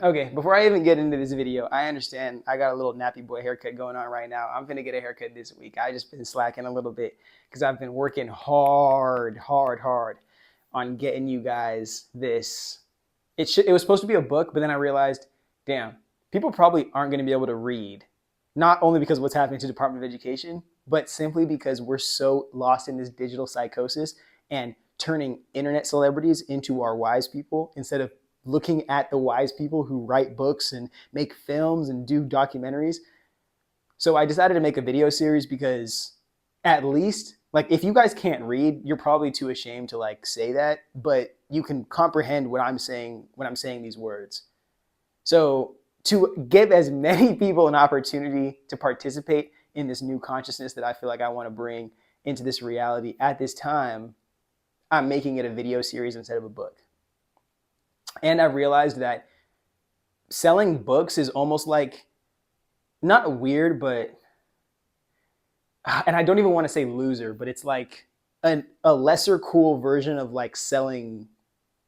Okay, before I even get into this video, I understand I got a little nappy boy haircut going on right now. I'm gonna get a haircut this week. I just been slacking a little bit because I've been working hard on getting you guys this. It was supposed to be a book, but then I realized, damn, people probably aren't gonna be able to read. Not only because of what's happening to the Department of Education, but simply because we're so lost in this digital psychosis and turning internet celebrities into our wise people instead of looking at the wise people who write books and make films and do documentaries. So I decided to make a video series because at least, like, if you guys can't read, you're probably too ashamed to like say that, but you can comprehend what I'm saying when I'm saying these words. So to give as many people an opportunity to participate in this new consciousness that I feel like I want to bring into this reality at this time, I'm making it a video series instead of a book. And I've realized that selling books is almost like, not weird, but, and I don't even want to say loser, but it's like a lesser cool version of like selling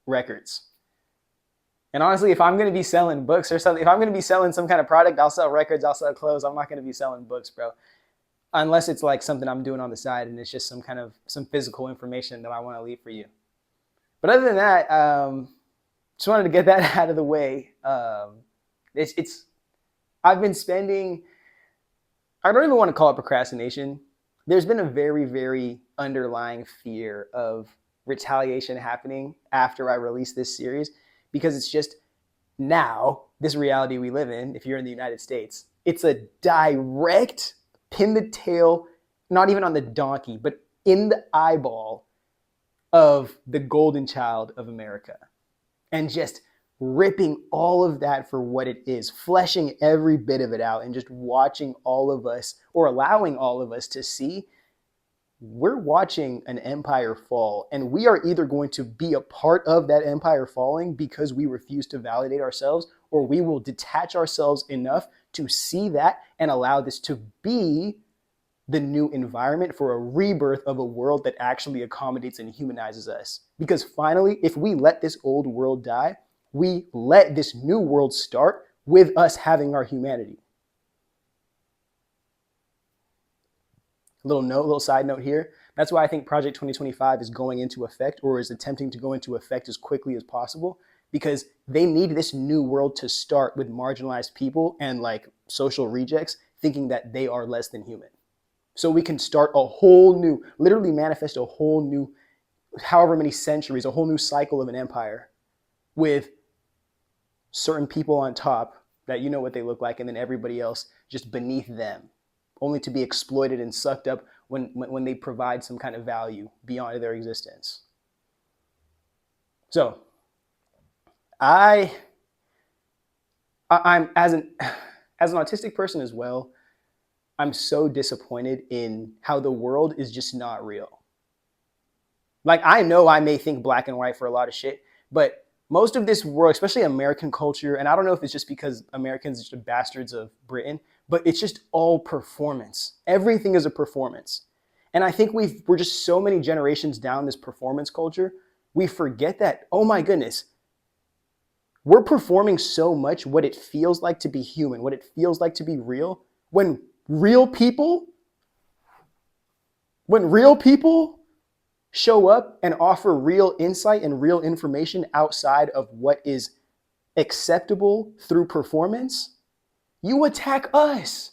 records. And honestly, if I'm going to be selling books or something, if I'm going to be selling some kind of product, I'll sell records, I'll sell clothes. I'm not going to be selling books, bro. Unless it's like something I'm doing on the side and it's just some physical information that I want to leave for you. But other than that, just wanted to get that out of the way. I've been spending, I don't even want to call it procrastination. There's been a very underlying fear of retaliation happening after I release this series, because it's just now, this reality we live in, if you're in the United States, it's a direct pin the tail, not even on the donkey, but in the eyeball of the golden child of America. And just ripping all of that for what it is, fleshing every bit of it out, and just watching all of us, or allowing all of us to see, we're watching an empire fall, and we are either going to be a part of that empire falling because we refuse to validate ourselves, or we will detach ourselves enough to see that and allow this to be the new environment for a rebirth of a world that actually accommodates and humanizes us. Because finally, if we let this old world die, we let this new world start with us having our humanity. Little side note here. That's why I think Project 2025 is going into effect, or is attempting to go into effect as quickly as possible, because they need this new world to start with marginalized people and like social rejects thinking that they are less than human. So we can start a whole new, literally manifest a whole new, however many centuries, a whole new cycle of an empire with certain people on top that you know what they look like, and then everybody else just beneath them, only to be exploited and sucked up when they provide some kind of value beyond their existence. So I'm as an autistic person as well, I'm so disappointed in how the world is just not real. Like, I know I may think black and white for a lot of shit, but most of this world, especially American culture, and I don't know if it's just because Americans are just bastards of Britain, but it's just all performance. Everything is a performance. And I think we're just so many generations down this performance culture, we forget that, oh my goodness, we're performing so much what it feels like to be human, what it feels like to be real, when real people show up and offer real insight and real information outside of what is acceptable through performance, you attack us.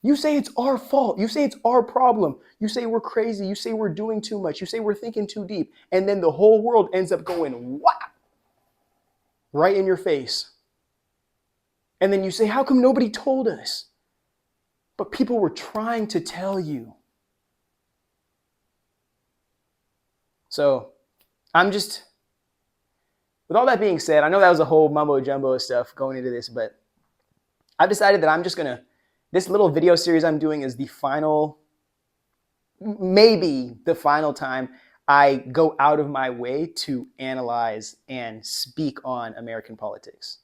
You say it's our fault. You say it's our problem. You say we're crazy. You say we're doing too much. You say we're thinking too deep. And then the whole world ends up going, wow, right in your face. And then you say, how come nobody told us? But people were trying to tell you. So with all that being said, I know that was a whole mumbo jumbo of stuff going into this, but I've decided that this little video series I'm doing is maybe the final time I go out of my way to analyze and speak on American politics.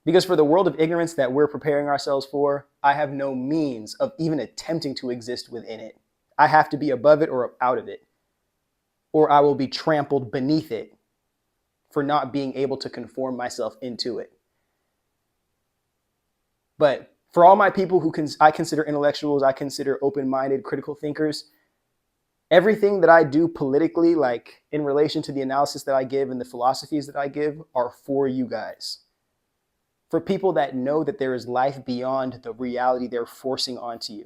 Because for the world of ignorance that we're preparing ourselves for, I have no means of even attempting to exist within it. I have to be above it or out of it, or I will be trampled beneath it for not being able to conform myself into it. But for all my people who I consider intellectuals, I consider open-minded, critical thinkers, everything that I do politically, like in relation to the analysis that I give and the philosophies that I give, are for you guys. For people that know that there is life beyond the reality they're forcing onto you.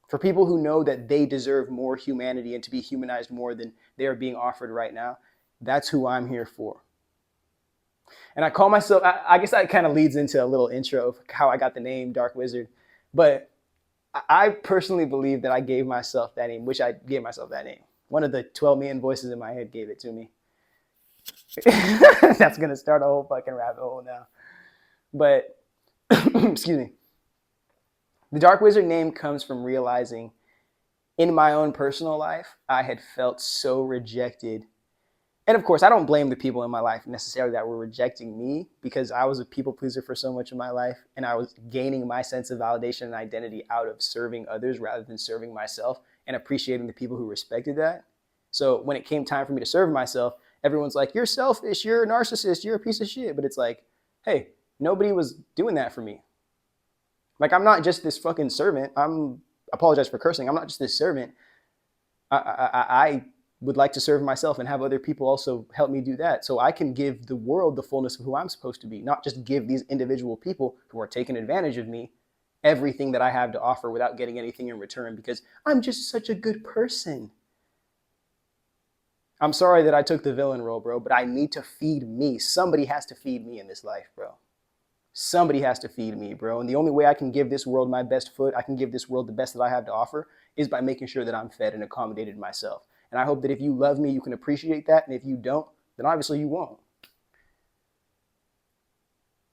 For people who know that they deserve more humanity and to be humanized more than they are being offered right now, that's who I'm here for. And I call myself, I guess that kind of leads into a little intro of how I got the name Dark Wizard. But I personally believe that I gave myself that name, which I gave myself that name. One of the 12 million voices in my head gave it to me. That's going to start a whole fucking rabbit hole now. But, excuse me. The Dark Wizard name comes from realizing in my own personal life, I had felt so rejected. And of course, I don't blame the people in my life necessarily that were rejecting me, because I was a people pleaser for so much of my life. And I was gaining my sense of validation and identity out of serving others rather than serving myself, and appreciating the people who respected that. So when it came time for me to serve myself, everyone's like, you're selfish, you're a narcissist, you're a piece of shit. But it's like, hey, nobody was doing that for me. Like, I'm not just this fucking servant. Apologize for cursing. I'm not just this servant. I would like to serve myself and have other people also help me do that, so I can give the world the fullness of who I'm supposed to be, not just give these individual people who are taking advantage of me everything that I have to offer without getting anything in return, because I'm just such a good person. I'm sorry that I took the villain role, bro, but I need to feed me. Somebody has to feed me in this life, bro. Somebody has to feed me, bro. And the only way I can give this world my best foot, I can give this world the best that I have to offer, is by making sure that I'm fed and accommodated myself. And I hope that if you love me, you can appreciate that. And if you don't, then obviously you won't.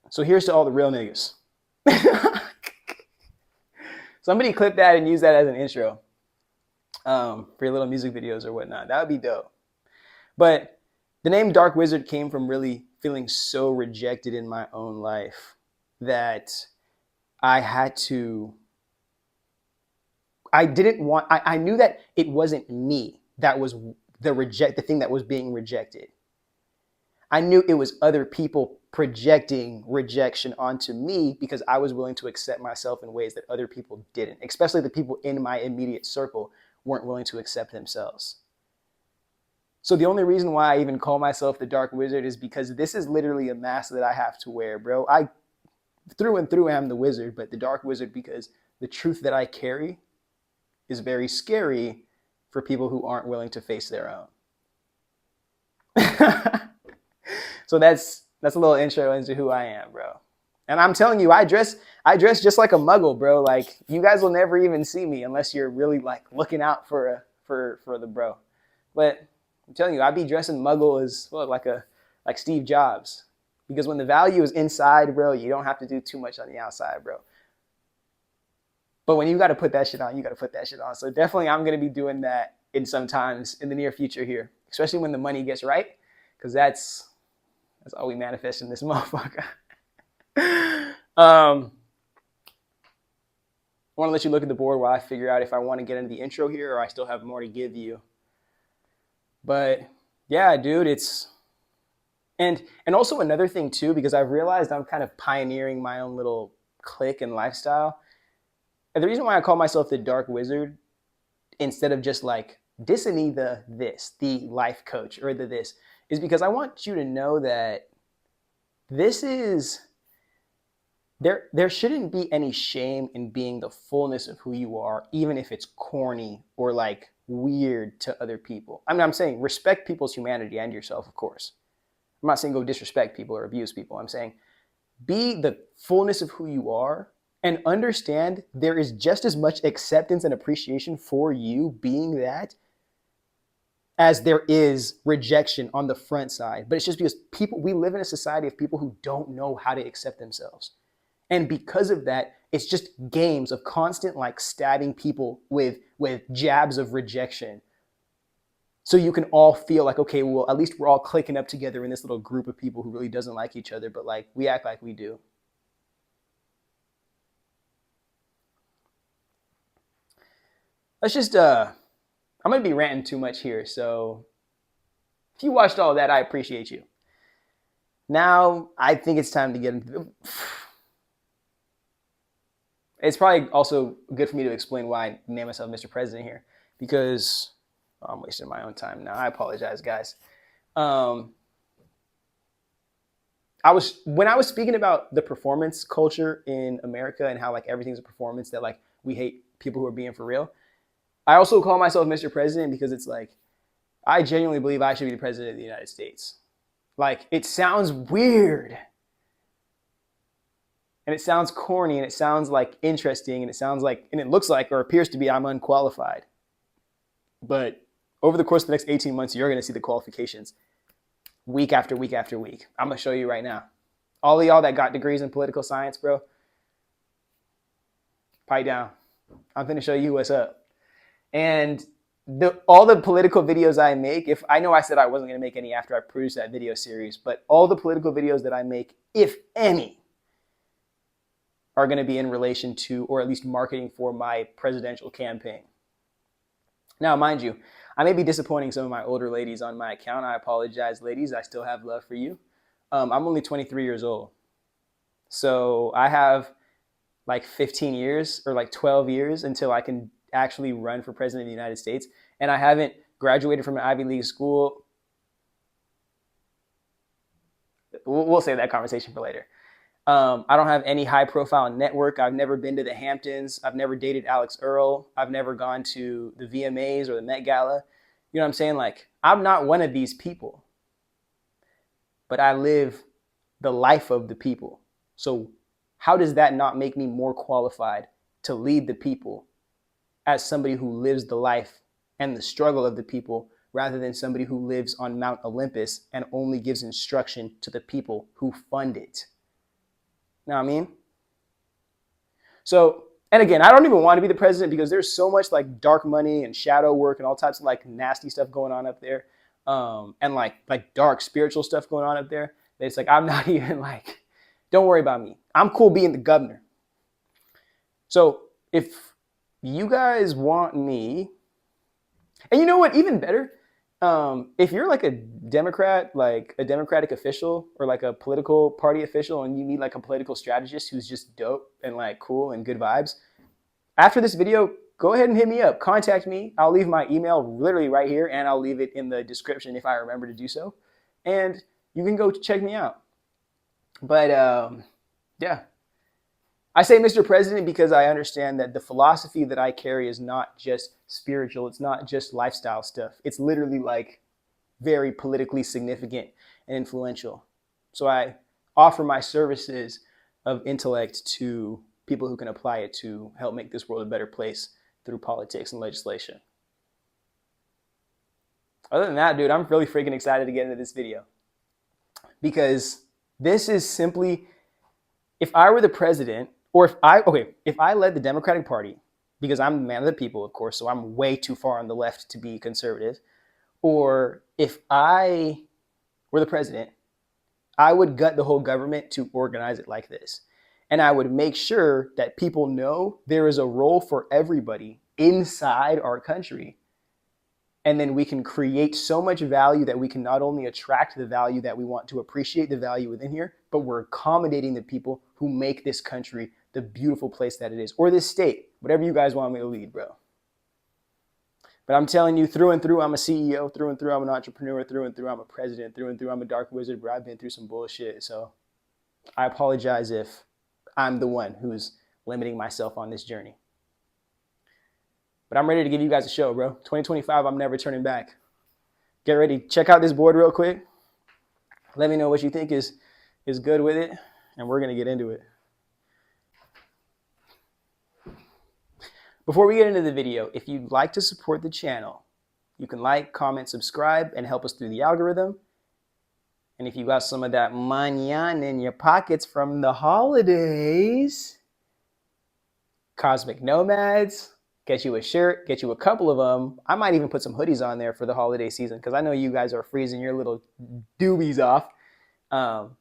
So here's to all the real niggas. Somebody clip that and use that as an intro for your little music videos or whatnot. That would be dope. But the name Dark Wizard came from really feeling so rejected in my own life that I knew that it wasn't me that was the thing that was being rejected. I knew it was other people projecting rejection onto me because I was willing to accept myself in ways that other people didn't, especially the people in my immediate circle weren't willing to accept themselves. So the only reason why I even call myself the Dark Wizard is because this is literally a mask that I have to wear, bro. I through and through am the wizard, but the Dark Wizard because the truth that I carry is very scary for people who aren't willing to face their own. So that's a little intro into who I am, bro. And I'm telling you, I dress just like a muggle, bro. Like, you guys will never even see me unless you're really like looking out for the bro. But I'm telling you, I be dressing muggle as well, like Steve Jobs. Because when the value is inside, bro, you don't have to do too much on the outside, bro. But when you got to put that shit on, you got to put that shit on. So definitely I'm going to be doing that in the near future here, especially when the money gets right, because that's all we manifest in this motherfucker. I want to let you look at the board while I figure out if I want to get into the intro here or I still have more to give you. But yeah, dude, and also another thing too, because I've realized I'm kind of pioneering my own little clique and lifestyle. And the reason why I call myself the Dark Wizard instead of just like Dissany the life coach or the this, is because I want you to know that there shouldn't be any shame in being the fullness of who you are, even if it's corny or like weird to other people. I mean, I'm saying respect people's humanity and yourself, of course. I'm not saying go disrespect people or abuse people. I'm saying be the fullness of who you are and understand there is just as much acceptance and appreciation for you being that as there is rejection on the front side. But it's just because we live in a society of people who don't know how to accept themselves. And because of that, it's just games of constant like stabbing people with jabs of rejection. So you can all feel like, okay, well, at least we're all clicking up together in this little group of people who really doesn't like each other, but like we act like we do. Let's just, I'm going to be ranting too much here. So if you watched all that, I appreciate you. Now I think it's time to get into. It's probably also good for me to explain why I name myself Mr. President here, because I'm wasting my own time now. I apologize, guys. Um, when I was speaking about the performance culture in America and how like everything's a performance, that like we hate people who are being for real. I also call myself Mr. President because it's like I genuinely believe I should be the president of the United States. Like it sounds weird, and it sounds corny, and it sounds like interesting, and it sounds like, and it looks like or appears to be I'm unqualified. But over the course of the next 18 months, you're going to see the qualifications week after week after week. I'm going to show you right now. All of y'all that got degrees in political science, bro, pipe down. I'm going to show you what's up. And all the political videos I make, if I know I said I wasn't going to make any after I produced that video series, but all the political videos that I make, if any, are going to be in relation to, or at least marketing for, my presidential campaign. Now, mind you, I may be disappointing some of my older ladies on my account. I apologize, ladies. I still have love for you. I'm only 23 years old. So I have like 15 years or like 12 years until I can actually run for president of the United States. And I haven't graduated from an Ivy League school. We'll save that conversation for later. I don't have any high profile network. I've never been to the Hamptons. I've never dated Alex Earl. I've never gone to the VMAs or the Met Gala. You know what I'm saying? Like, I'm not one of these people, but I live the life of the people. So how does that not make me more qualified to lead the people as somebody who lives the life and the struggle of the people, rather than somebody who lives on Mount Olympus and only gives instruction to the people who fund it? Know what I mean? So, and again, I don't even want to be the president because there's so much like dark money and shadow work and all types of like nasty stuff going on up there, and like dark spiritual stuff going on up there. That it's like I'm not even like, don't worry about me. I'm cool being the governor. So if you guys want me, and you know what, even better, if you're like a Democrat, like a Democratic official or like a political party official, and you need like a political strategist who's just dope and like cool and good vibes, after this video, go ahead and hit me up. Contact me. I'll leave my email literally right here, and I'll leave it in the description if I remember to do so. And you can go check me out. But yeah. I say Mr. President because I understand that the philosophy that I carry is not just spiritual. It's not just lifestyle stuff. It's literally like very politically significant and influential. So I offer my services of intellect to people who can apply it to help make this world a better place through politics and legislation. Other than that, dude, I'm really freaking excited to get into this video, because this is simply, if I were the president, or if I led the Democratic Party, because I'm the man of the people, of course, so I'm way too far on the left to be conservative, or if I were the president, I would gut the whole government to organize it like this. And I would make sure that people know there is a role for everybody inside our country. And then we can create so much value that we can not only attract the value that we want to appreciate the value within here, but we're accommodating the people who make this country the beautiful place that it is, or this state, whatever you guys want me to lead, bro. But I'm telling you, through and through, I'm a CEO. Through and through, I'm an entrepreneur. Through and through, I'm a president. Through and through, I'm a dark wizard, bro. I've been through some bullshit. So I apologize if I'm the one who's limiting myself on this journey. But I'm ready to give you guys a show, bro. 2025, I'm never turning back. Get ready. Check out this board real quick. Let me know what you think is good with it, and we're going to get into it. Before we get into the video, if you'd like to support the channel, you can like, comment, subscribe, and help us through the algorithm. And if you got some of that mañana in your pockets from the holidays, Cosmic Nomads, get you a shirt, get you a couple of them. I might even put some hoodies on there for the holiday season, because I know you guys are freezing your little doobies off.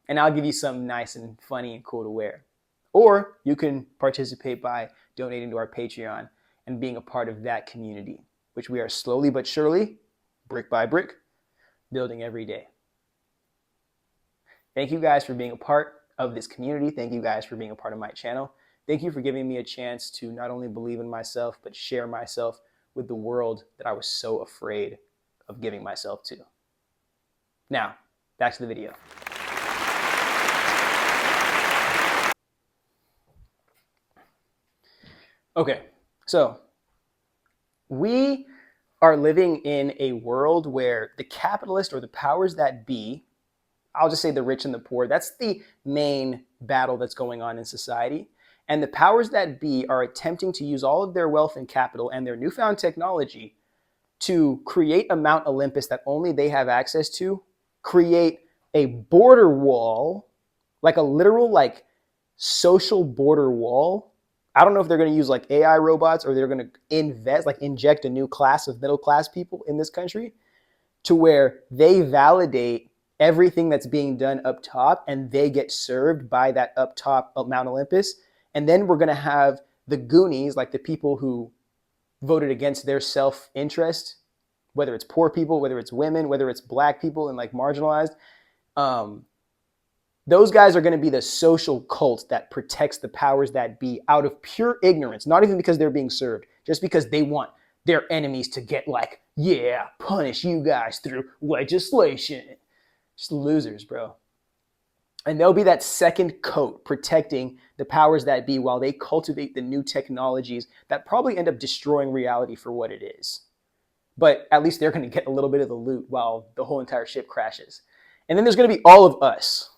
And I'll give you something nice and funny and cool to wear. Or you can participate by donating to our Patreon and being a part of that community, which we are slowly but surely, brick by brick, building every day. Thank you guys for being a part of this community. Thank you guys for being a part of my channel. Thank you for giving me a chance to not only believe in myself, but share myself with the world that I was so afraid of giving myself to. Now, back to the video. Okay, so we are living in a world where the capitalist or the powers that be, I'll just say the rich and the poor, that's the main battle that's going on in society. And the powers that be are attempting to use all of their wealth and capital and their newfound technology to create a Mount Olympus that only they have access to, create a border wall, like a literal like social border wall. I don't know if they're going to use like AI robots or they're going to inject a new class of middle class people in this country to where they validate everything that's being done up top and they get served by that up top of Mount Olympus. And then we're going to have the Goonies, like the people who voted against their self-interest, whether it's poor people, whether it's women, whether it's black people and like marginalized. Those guys are going to be the social cult that protects the powers that be out of pure ignorance, not even because they're being served, just because they want their enemies to get like, yeah, punish you guys through legislation. Just losers, bro. And they'll be that second coat protecting the powers that be while they cultivate the new technologies that probably end up destroying reality for what it is. But at least they're going to get a little bit of the loot while the whole entire ship crashes. And then there's going to be all of us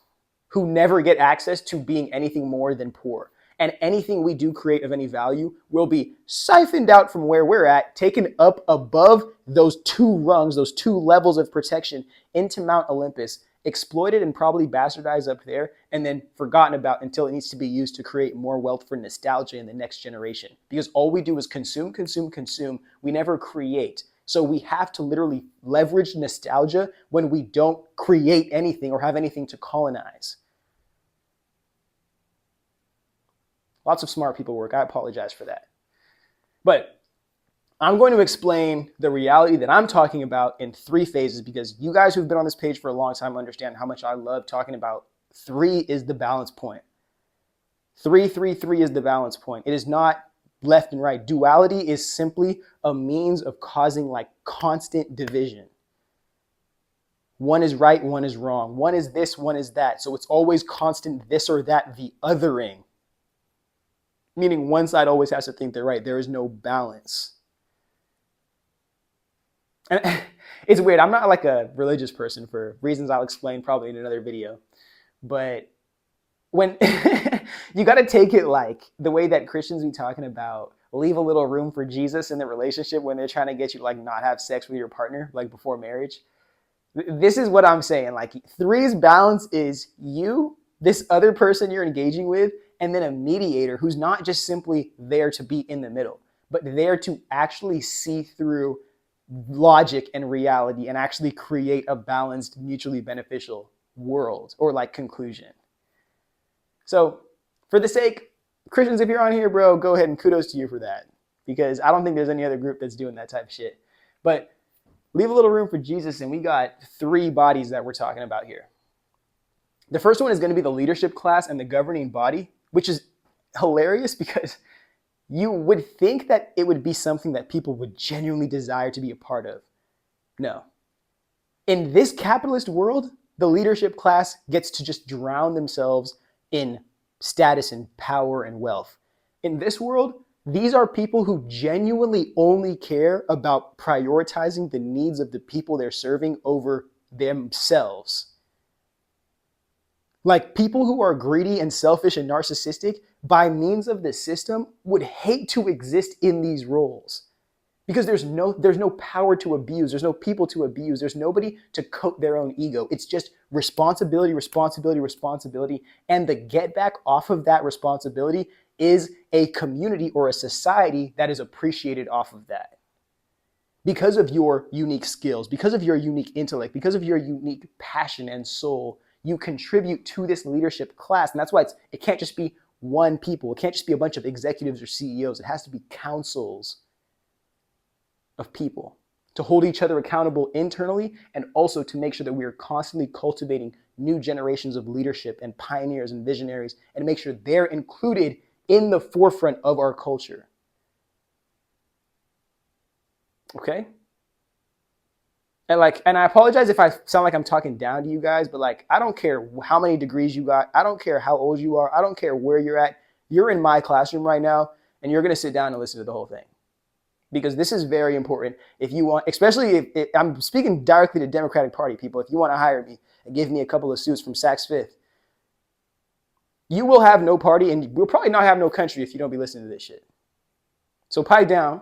who never get access to being anything more than poor. And anything we do create of any value will be siphoned out from where we're at, taken up above those two rungs, those two levels of protection into Mount Olympus, exploited and probably bastardized up there, and then forgotten about until it needs to be used to create more wealth for nostalgia in the next generation. Because all we do is consume, consume, consume. We never create. So we have to literally leverage nostalgia when we don't create anything or have anything to colonize. Lots of smart people work. I apologize for that. But I'm going to explain the reality that I'm talking about in 3 phases because you guys who've been on this page for a long time understand how much I love talking about 3 is the balance point. 3, 3, 3 is the balance point. It is not left and right. Duality is simply a means of causing like constant division. One is right, one is wrong. One is this, one is that. So it's always constant this or that, the othering. Meaning one side always has to think they're right. There is no balance. And it's weird. I'm not like a religious person for reasons I'll explain probably in another video. But when you got to take it like the way that Christians be talking about leave a little room for Jesus in the relationship when they're trying to get you to like not have sex with your partner like before marriage. This is what I'm saying. Like 3's balance is you, this other person you're engaging with, and then a mediator who's not just simply there to be in the middle, but there to actually see through logic and reality and actually create a balanced, mutually beneficial world or like conclusion. So for the sake, Christians, if you're on here, bro, go ahead and kudos to you for that, because I don't think there's any other group that's doing that type of shit. But leave a little room for Jesus, and we got 3 bodies that we're talking about here. The first one is going to be the leadership class and the governing body, which is hilarious because you would think that it would be something that people would genuinely desire to be a part of. No. In this capitalist world, the leadership class gets to just drown themselves in status and power and wealth. In this world, these are people who genuinely only care about prioritizing the needs of the people they're serving over themselves. Like people who are greedy and selfish and narcissistic by means of the system would hate to exist in these roles because there's no power to abuse. There's no people to abuse. There's nobody to coat their own ego. It's just responsibility, responsibility, responsibility. And the get back off of that responsibility is a community or a society that is appreciated off of that. Because of your unique skills, because of your unique intellect, because of your unique passion and soul, you contribute to this leadership class. And that's why it can't just be one people. It can't just be a bunch of executives or CEOs. It has to be councils of people. to hold each other accountable internally, and also to make sure that we are constantly cultivating new generations of leadership and pioneers and visionaries, and to make sure they're included in the forefront of our culture. Okay? And I apologize if I sound like I'm talking down to you guys, but I don't care how many degrees you got. I don't care how old you are. I don't care where you're at. You're in my classroom right now, and you're going to sit down and listen to the whole thing. Because this is very important. If you want, especially if I'm speaking directly to Democratic Party people, if you want to hire me and give me a couple of suits from Saks Fifth, you will have no party, and we'll probably not have no country if you don't be listening to this shit. So pipe down.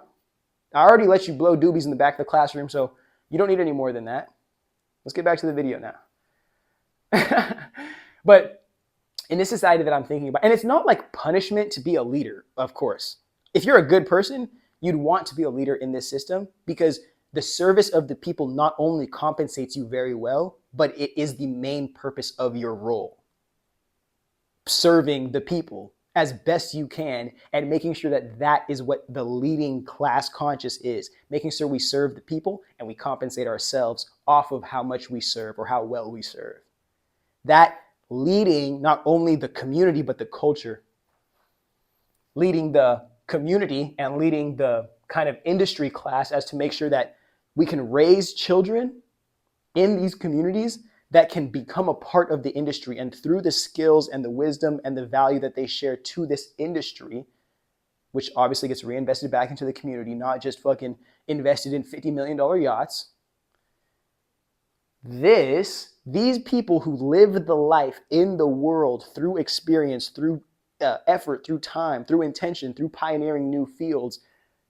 I already let you blow doobies in the back of the classroom, so you don't need any more than that. Let's get back to the video now. But in this society that I'm thinking about, and it's not like punishment to be a leader, of course. If you're a good person, you'd want to be a leader in this system, because the service of the people not only compensates you very well, but it is the main purpose of your role. Serving the people as best you can, and making sure that that is what the leading class conscious is. Making sure we serve the people and we compensate ourselves off of how much we serve or how well we serve. That leading not only the community, but the culture. Leading the community and leading the kind of industry class as to make sure that we can raise children in these communities that can become a part of the industry, and through the skills and the wisdom and the value that they share to this industry, which obviously gets reinvested back into the community, not just fucking invested in $50 million yachts. These people who live the life in the world through experience, through effort, through time, through intention, through pioneering new fields,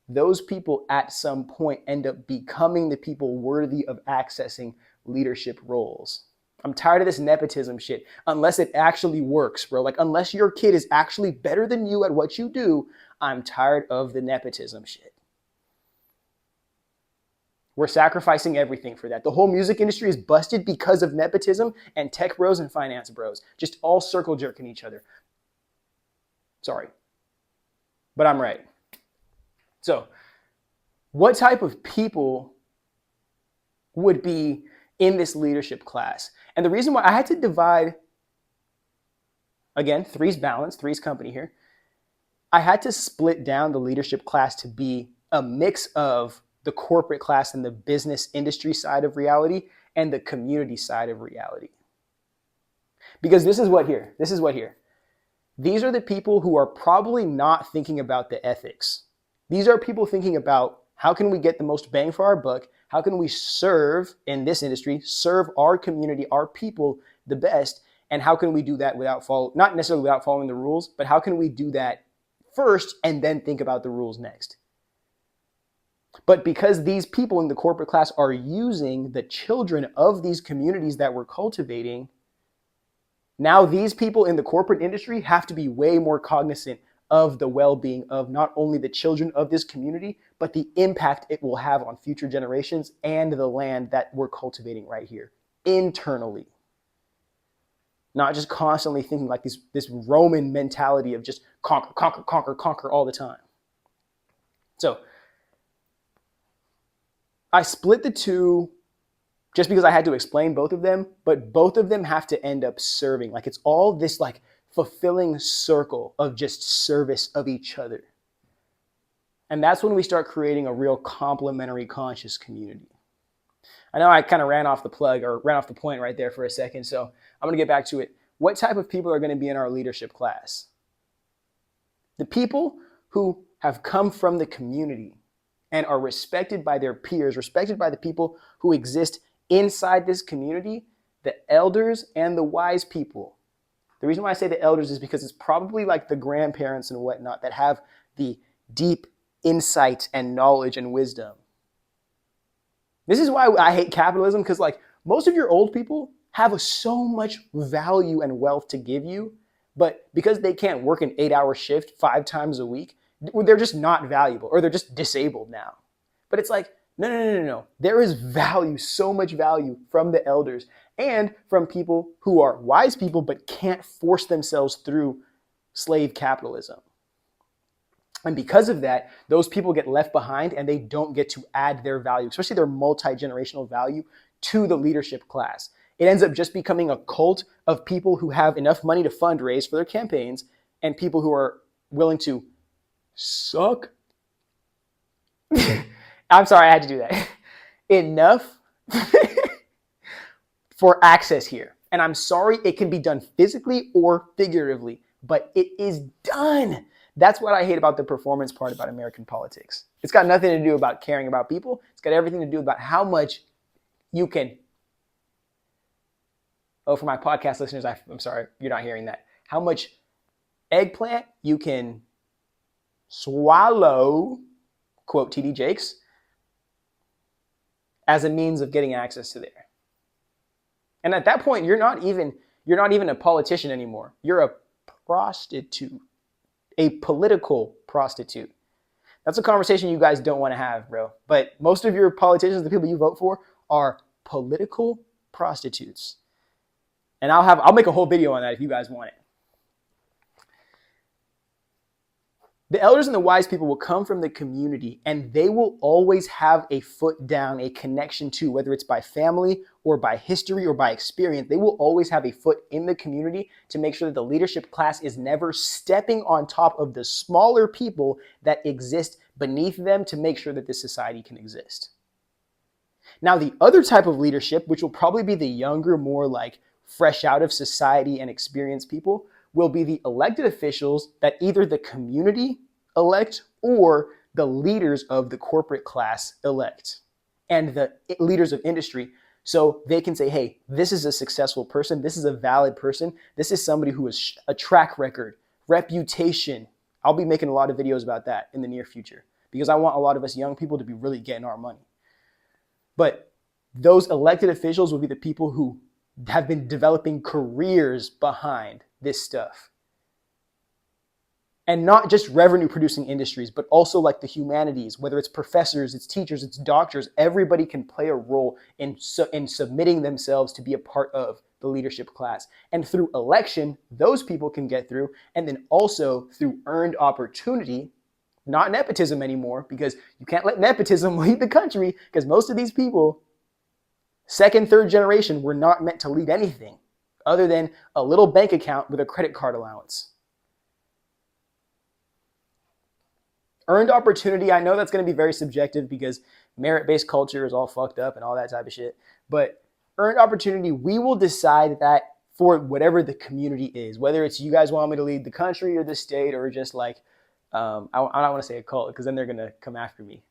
those people at some point end up becoming the people worthy of accessing leadership roles. I'm tired of this nepotism shit. Unless it actually works, bro. Unless your kid is actually better than you at what you do, I'm tired of the nepotism shit. We're sacrificing everything for that. The whole music industry is busted because of nepotism and tech bros and finance bros. Just all circle jerking each other. Sorry. But I'm right. So, what type of people would be in this leadership class? And the reason why I had to divide, again, three's balance, three's company here. I had to split down the leadership class to be a mix of the corporate class and the business industry side of reality and the community side of reality. Because this is what here. These are the people who are probably not thinking about the ethics. These are people thinking about, how can we get the most bang for our buck? How can we serve in this industry, serve our community, our people the best? And how can we do that not necessarily without following the rules, but how can we do that first and then think about the rules next? But because these people in the corporate class are using the children of these communities that we're cultivating, now these people in the corporate industry have to be way more cognizant of the well-being of not only the children of this community, but the impact it will have on future generations and the land that we're cultivating right here, internally. Not just constantly thinking like this Roman mentality of just conquer, conquer, conquer, conquer all the time. So I split the two just because I had to explain both of them, but both of them have to end up serving. It's all this fulfilling circle of just service of each other. And that's when we start creating a real complementary conscious community. I know I kind of ran off the point right there for a second, so I'm going to get back to it. What type of people are going to be in our leadership class? The people who have come from the community and are respected by their peers, respected by the people who exist inside this community, the elders and the wise people. The reason why I say the elders is because it's probably the grandparents and whatnot that have the deep insight and knowledge and wisdom. This is why I hate capitalism, because most of your old people have so much value and wealth to give you, but because they can't work an 8-hour shift 5 times a week, they're just not valuable, or they're just disabled now. But it's no. There is value, so much value from the elders and from people who are wise people but can't force themselves through slave capitalism. And because of that, those people get left behind and they don't get to add their value, especially their multi-generational value, to the leadership class. It ends up just becoming a cult of people who have enough money to fundraise for their campaigns and people who are willing to suck. I'm sorry, I had to do that. Enough for access here. And I'm sorry, it can be done physically or figuratively, but it is done. That's what I hate about the performance part about American politics. It's got nothing to do about caring about people. It's got everything to do about how much you can. Oh, for my podcast listeners, I'm sorry, you're not hearing that. How much eggplant you can swallow, quote TD Jakes, as a means of getting access to there. And at that point, you're not even a politician anymore. You're a prostitute, a political prostitute. That's a conversation you guys don't want to have, bro. But most of your politicians, the people you vote for, are political prostitutes. And I'll make a whole video on that if you guys want it. The elders and the wise people will come from the community, and they will always have a foot down, a connection to, whether it's by family or by history or by experience, they will always have a foot in the community to make sure that the leadership class is never stepping on top of the smaller people that exist beneath them to make sure that this society can exist. Now, the other type of leadership, which will probably be the younger, more like fresh out of society and experienced people, will be the elected officials that either the community elect or the leaders of the corporate class elect, and the leaders of industry. So they can say, hey, this is a successful person. This is a valid person. This is somebody who has a track record, reputation. I'll be making a lot of videos about that in the near future because I want a lot of us young people to be really getting our money. But those elected officials will be the people who have been developing careers behind this stuff. And not just revenue producing industries, but also like the humanities, whether it's professors, it's teachers, it's doctors, everybody can play a role in submitting themselves to be a part of the leadership class. And through election, those people can get through. And then also through earned opportunity, not nepotism anymore, because you can't let nepotism lead the country, because most of these people, second, third generation, were not meant to lead anything other than a little bank account with a credit card allowance. Earned opportunity, I know that's going to be very subjective because merit-based culture is all fucked up and all that type of shit. But earned opportunity, we will decide that for whatever the community is, whether it's you guys want me to lead the country or the state or just like, I don't want to say a cult because then they're going to come after me.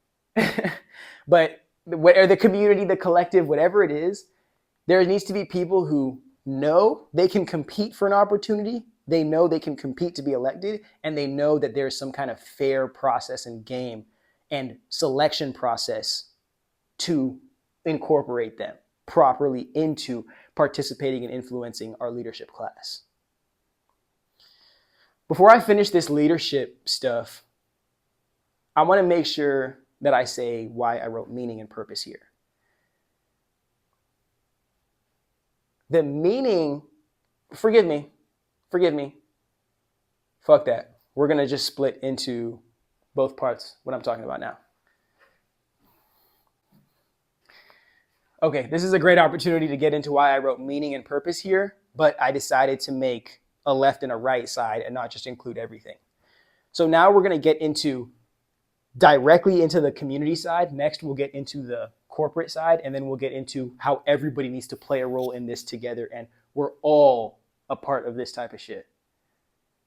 But whatever the community, the collective, whatever it is, there needs to be people who know they can compete for an opportunity. They know they can compete to be elected, and they know that there's some kind of fair process and game and selection process to incorporate them properly into participating and influencing our leadership class. Before I finish this leadership stuff, I want to make sure that I say why I wrote meaning and purpose here. The meaning, forgive me, fuck that. We're going to just split into both parts, what I'm talking about now. Okay, this is a great opportunity to get into why I wrote meaning and purpose here, but I decided to make a left and a right side and not just include everything. So now we're going to get directly into the community side. Next, we'll get into the corporate side, and then we'll get into how everybody needs to play a role in this together, and we're all a part of this type of shit.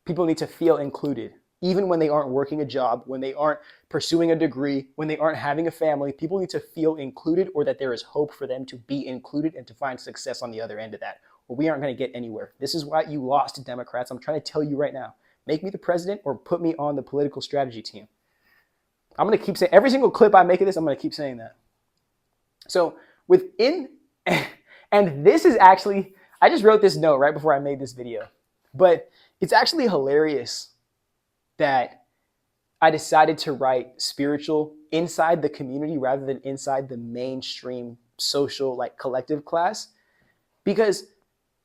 People need to feel included, even when they aren't working a job, when they aren't pursuing a degree, when they aren't having a family. People need to feel included, or that there is hope for them to be included and to find success on the other end of that, or we aren't going to get anywhere. This is why you lost to Democrats. I'm trying to tell you right now, make me the president or put me on the political strategy team. I'm going to keep saying, every single clip I make of this, I'm going to keep saying that. So and this is actually, I just wrote this note right before I made this video, but it's actually hilarious that I decided to write spiritual inside the community rather than inside the mainstream social, like collective class, because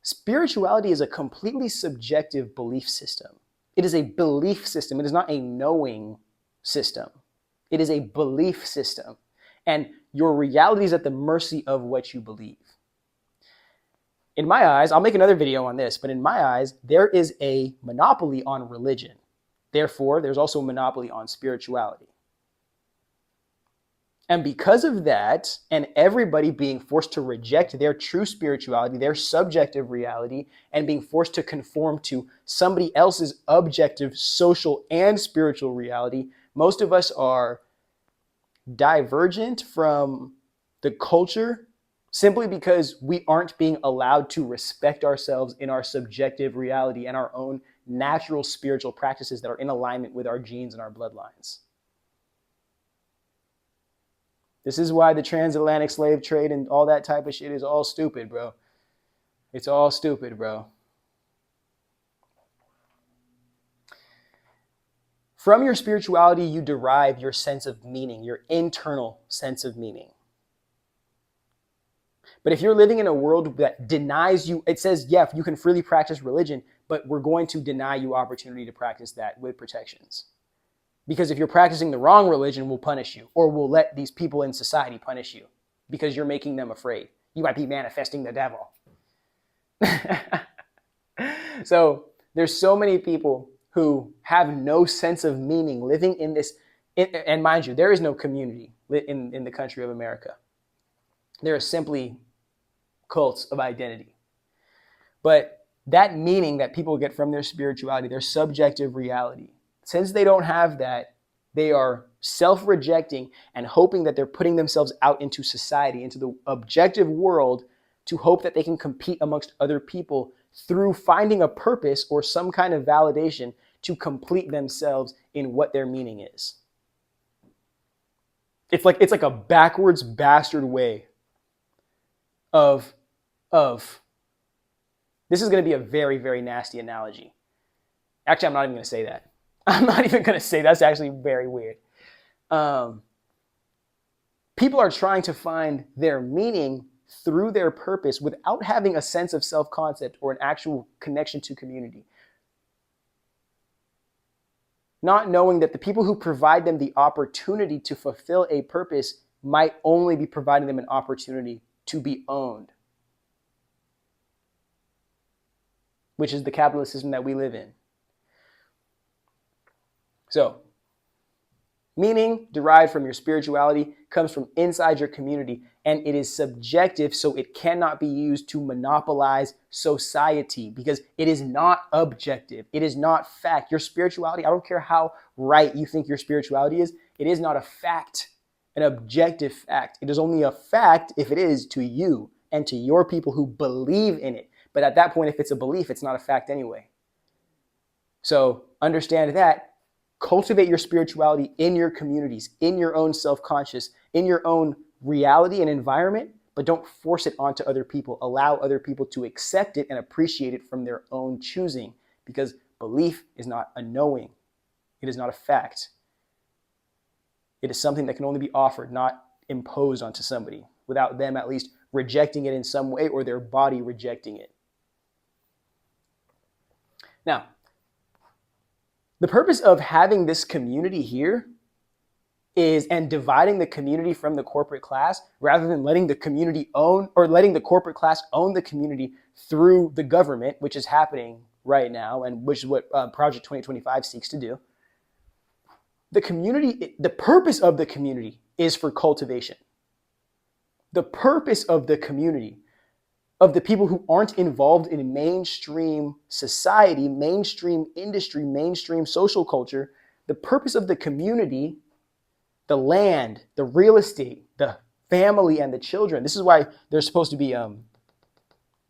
spirituality is a completely subjective belief system. It is a belief system. It is not a knowing system. It is a belief system. And your reality is at the mercy of what you believe. In my eyes, I'll make another video on this, but in my eyes, there is a monopoly on religion. Therefore, there's also a monopoly on spirituality. And because of that, and everybody being forced to reject their true spirituality, their subjective reality, and being forced to conform to somebody else's objective social and spiritual reality, most of us are divergent from the culture simply because we aren't being allowed to respect ourselves in our subjective reality and our own natural spiritual practices that are in alignment with our genes and our bloodlines. This is why the transatlantic slave trade and all that type of shit is all stupid, bro. It's all stupid, bro. From your spirituality, you derive your sense of meaning, your internal sense of meaning. But if you're living in a world that denies you, it says, yeah, you can freely practice religion, but we're going to deny you opportunity to practice that with protections. Because if you're practicing the wrong religion, we'll punish you, or we'll let these people in society punish you because you're making them afraid. You might be manifesting the devil. So there's so many people who have no sense of meaning living in this. And mind you, there is no community in the country of America. There are simply cults of identity. But that meaning that people get from their spirituality, their subjective reality, since they don't have that, they are self-rejecting and hoping that they're putting themselves out into society, into the objective world, to hope that they can compete amongst other people through finding a purpose or some kind of validation to complete themselves in what their meaning is. It's like a backwards bastard way of this is going to be a very, very nasty analogy. Actually, I'm not even going to say that. I'm not even going to say that's actually very weird. People are trying to find their meaning through their purpose without having a sense of self-concept or an actual connection to community. Not knowing that the people who provide them the opportunity to fulfill a purpose might only be providing them an opportunity to be owned, which is the capitalist system that we live in. So, meaning derived from your spirituality comes from inside your community, and it is subjective, so it cannot be used to monopolize society because it is not objective. It is not fact. Your spirituality, I don't care how right you think your spirituality is, it is not a fact, an objective fact. It is only a fact if it is to you and to your people who believe in it. But at that point, if it's a belief, it's not a fact anyway. So understand that. Cultivate your spirituality in your communities, in your own self-conscious, in your own reality and environment, but don't force it onto other people. Allow other people to accept it and appreciate it from their own choosing, because belief is not a knowing. It is not a fact. It is something that can only be offered, not imposed onto somebody, without them at least rejecting it in some way or their body rejecting it. Now, the purpose of having this community here is, and dividing the community from the corporate class, rather than letting the community own, or letting the corporate class own the community through the government, which is happening right now, and which is what Project 2025 seeks to do. The community, the purpose of the community is for cultivation. The purpose of the community, of the people who aren't involved in mainstream society, mainstream industry, mainstream social culture, the purpose of the community, the land, the real estate, the family, and the children. This is why there's supposed to be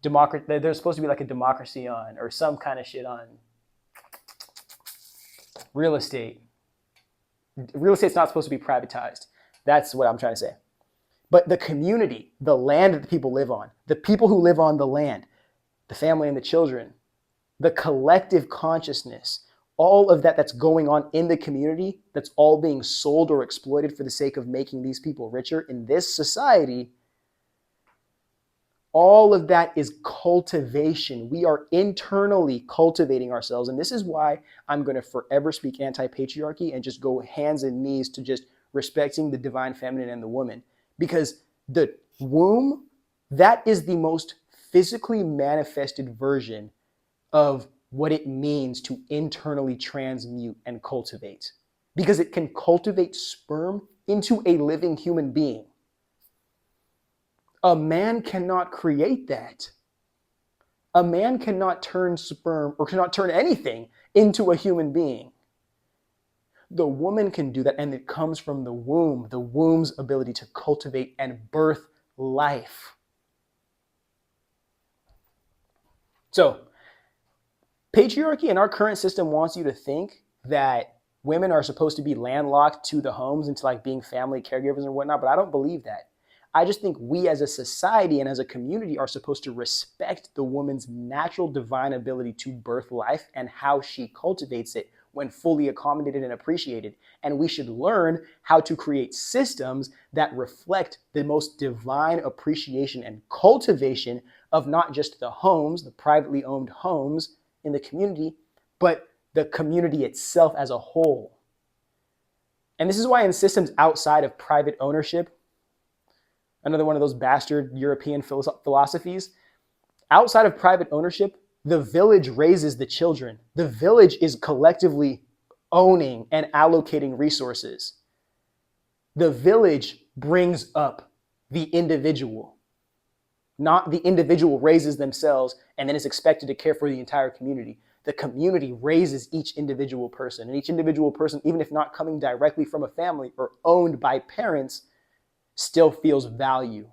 there's supposed to be like a democracy on, or some kind of shit on real estate. Real estate's not supposed to be privatized. That's what I'm trying to say. But the community, the land that the people live on, the people who live on the land, the family and the children, the collective consciousness, all of that that's going on in the community, that's all being sold or exploited for the sake of making these people richer in this society, All of that is cultivation. We are internally cultivating ourselves. And this is why I'm going to forever speak anti-patriarchy and just go hands and knees to just respecting the divine feminine and the woman. Because the womb, that is the most physically manifested version of what it means to internally transmute and cultivate. Because it can cultivate sperm into a living human being. A man cannot create that. A man cannot turn sperm or cannot turn anything into a human being. The woman can do that, and it comes from the womb's ability to cultivate and birth life. So, patriarchy in our current system wants you to think that women are supposed to be landlocked to the homes and to like being family caregivers and whatnot, but I don't believe that. I just think we as a society and as a community are supposed to respect the woman's natural divine ability to birth life and how she cultivates it when fully accommodated and appreciated. And we should learn how to create systems that reflect the most divine appreciation and cultivation of not just the homes, the privately owned homes in the community, but the community itself as a whole. And this is why in systems outside of private ownership, another one of those bastard European philosophies, outside of private ownership, the village raises the children. The village is collectively owning and allocating resources. The village brings up the individual, not the individual raises themselves and then is expected to care for the entire community. The community raises each individual person, and each individual person, even if not coming directly from a family or owned by parents, still feels value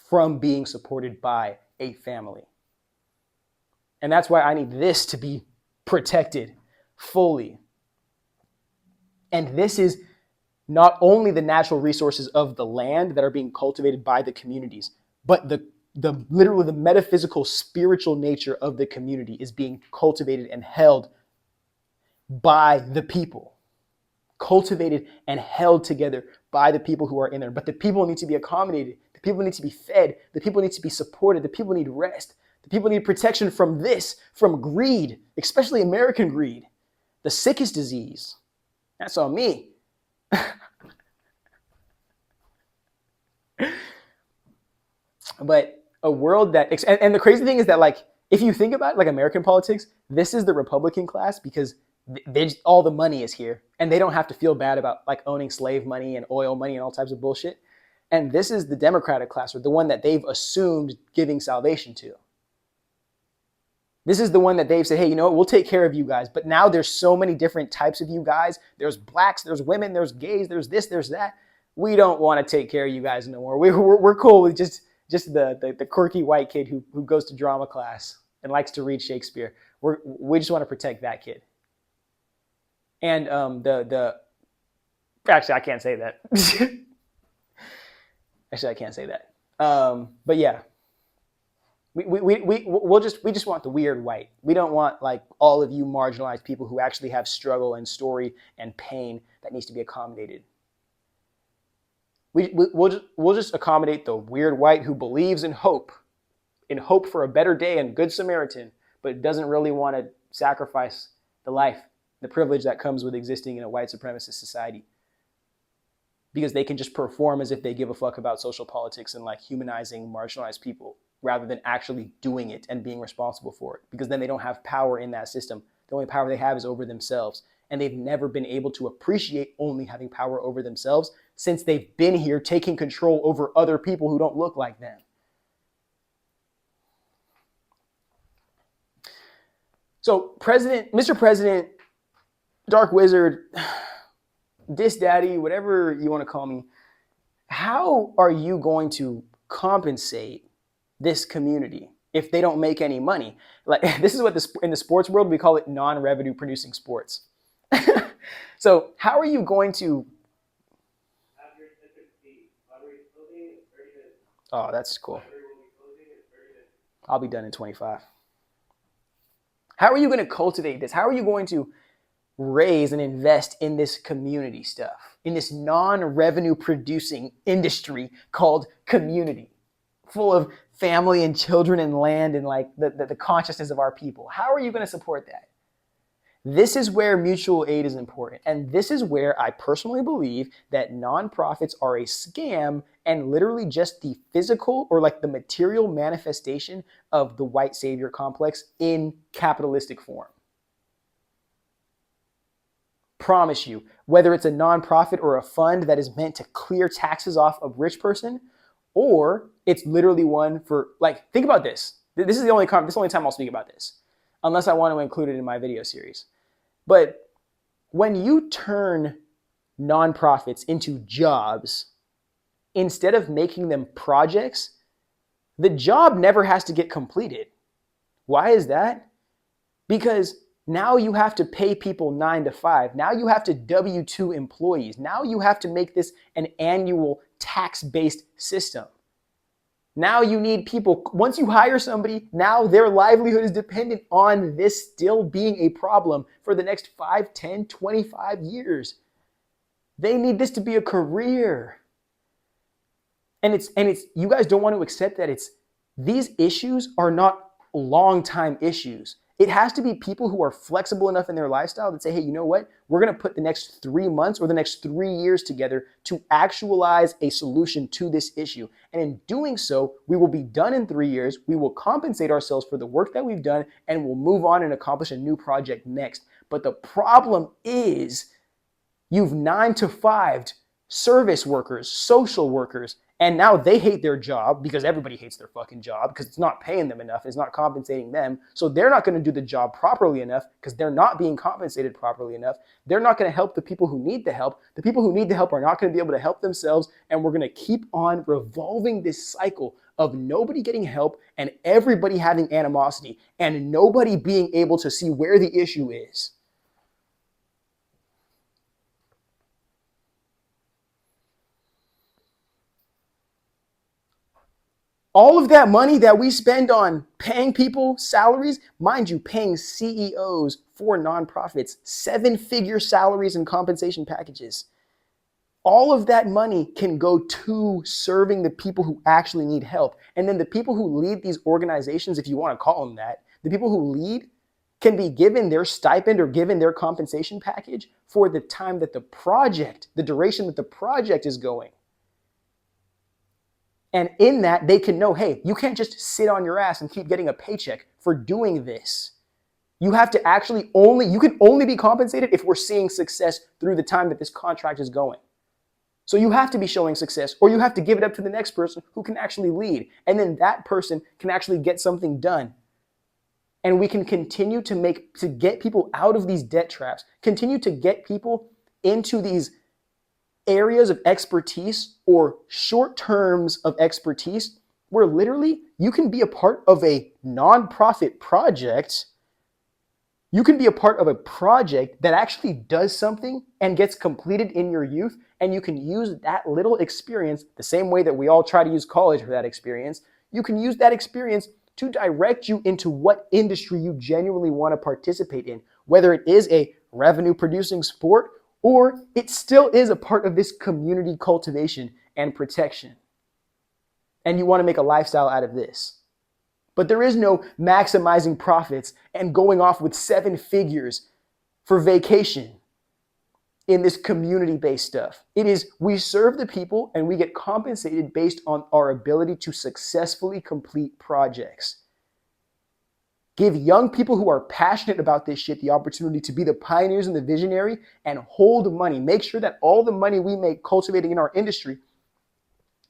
from being supported by a family. And that's why I need this to be protected fully. And this is not only the natural resources of the land that are being cultivated by the communities, but the literally the metaphysical spiritual nature of the community is being cultivated and held by the people. Cultivated and held together by the people who are in there. But the people need to be accommodated. The people need to be fed. The people need to be supported. The people need rest. The people need protection from this, from greed, especially American greed, the sickest disease. That's on me. But a world that, and the crazy thing is that, like, if you think about it, like American politics, this is the Republican class because all the money is here and they don't have to feel bad about like owning slave money and oil money and all types of bullshit. And this is the Democratic class, or the one that they've assumed giving salvation to. This is the one that they've said, hey, you know what, we'll take care of you guys. But now there's so many different types of you guys. There's blacks, there's women, there's gays, there's this, there's that. We don't want to take care of you guys no more. We're cool with just the quirky white kid who goes to drama class and likes to read Shakespeare. We just want to protect that kid. And actually, I can't say that. Actually, I can't say that. But yeah, we just want the weird white. We don't want like all of you marginalized people who actually have struggle and story and pain that needs to be accommodated. We'll just accommodate the weird white who believes in hope for a better day and good Samaritan, but doesn't really want to sacrifice the life, the privilege that comes with existing in a white supremacist society, because they can just perform as if they give a fuck about social politics and like humanizing marginalized people rather than actually doing it and being responsible for it, because then they don't have power in that system. The only power they have is over themselves. And they've never been able to appreciate only having power over themselves since they've been here taking control over other people who don't look like them. So Mr. President, Dark Wizard, Dis Daddy, whatever you want to call me, how are you going to compensate this community if they don't make any money? Like, this is what in the sports world, we call it non-revenue producing sports. So how are you going to... Oh, that's cool. I'll be done in 25. How are you going to cultivate this? How are you going to raise and invest in this community stuff, in this non-revenue producing industry called community? full of family and children and land and like the consciousness of our people. How are you going to support that? This is where mutual aid is important. And this is where I personally believe that nonprofits are a scam and literally just the physical or like the material manifestation of the white savior complex in capitalistic form. Promise you, whether it's a nonprofit or a fund that is meant to clear taxes off a rich person, or it's literally one for, like, think about this. This is the only time I'll speak about this, unless I want to include it in my video series. But when you turn nonprofits into jobs, instead of making them projects, the job never has to get completed. Why is that? Because now you have to pay people 9 to 5. Now you have to W-2 employees. Now you have to make this an annual tax-based system. Now you need people. Once you hire somebody, now their livelihood is dependent on this still being a problem for the next 5, 10, 25 years. They need this to be a career. And it's you guys don't want to accept that these issues are not long-time issues. It has to be people who are flexible enough in their lifestyle that say, hey, you know what? We're going to put the next 3 months or the next 3 years together to actualize a solution to this issue. And in doing so, we will be done in 3 years. We will compensate ourselves for the work that we've done, and we'll move on and accomplish a new project next. But the problem is you've 9 to 5'd service workers, social workers, and now they hate their job because everybody hates their fucking job because it's not paying them enough. It's not compensating them. So they're not going to do the job properly enough because they're not being compensated properly enough. They're not going to help the people who need the help. The people who need the help are not going to be able to help themselves. And we're going to keep on revolving this cycle of nobody getting help and everybody having animosity and nobody being able to see where the issue is. All of that money that we spend on paying people salaries, mind you, paying CEOs for nonprofits, 7-figure salaries and compensation packages. All of that money can go to serving the people who actually need help. And then the people who lead these organizations, if you want to call them that, the people who lead can be given their stipend or given their compensation package for the time that the duration that the project is going. And in that, they can know, hey, you can't just sit on your ass and keep getting a paycheck for doing this. You have to you can only be compensated if we're seeing success through the time that this contract is going. So you have to be showing success, or you have to give it up to the next person who can actually lead. And then that person can actually get something done. And we can continue to get people out of these debt traps, continue to get people into these areas of expertise or short terms of expertise where literally you can be a part of a nonprofit project. You can be a part of a project that actually does something and gets completed in your youth, and you can use that little experience the same way that we all try to use college for that experience. You can use that experience to direct you into what industry you genuinely want to participate in, whether it is a revenue producing sport or it still is a part of this community cultivation and protection. And you want to make a lifestyle out of this. But there is no maximizing profits and going off with 7 figures for vacation in this community-based stuff. It is we serve the people and we get compensated based on our ability to successfully complete projects. Give young people who are passionate about this shit the opportunity to be the pioneers and the visionary and hold money. Make sure that all the money we make cultivating in our industry,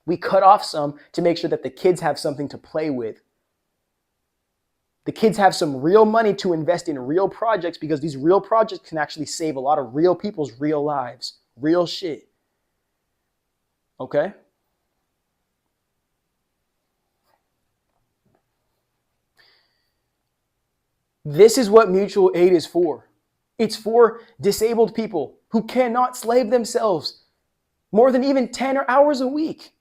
we cut off some to make sure that the kids have something to play with. The kids have some real money to invest in real projects because these real projects can actually save a lot of real people's real lives. Real shit. Okay? This is what mutual aid is for. It's for disabled people who cannot slave themselves more than even 10 hours a week.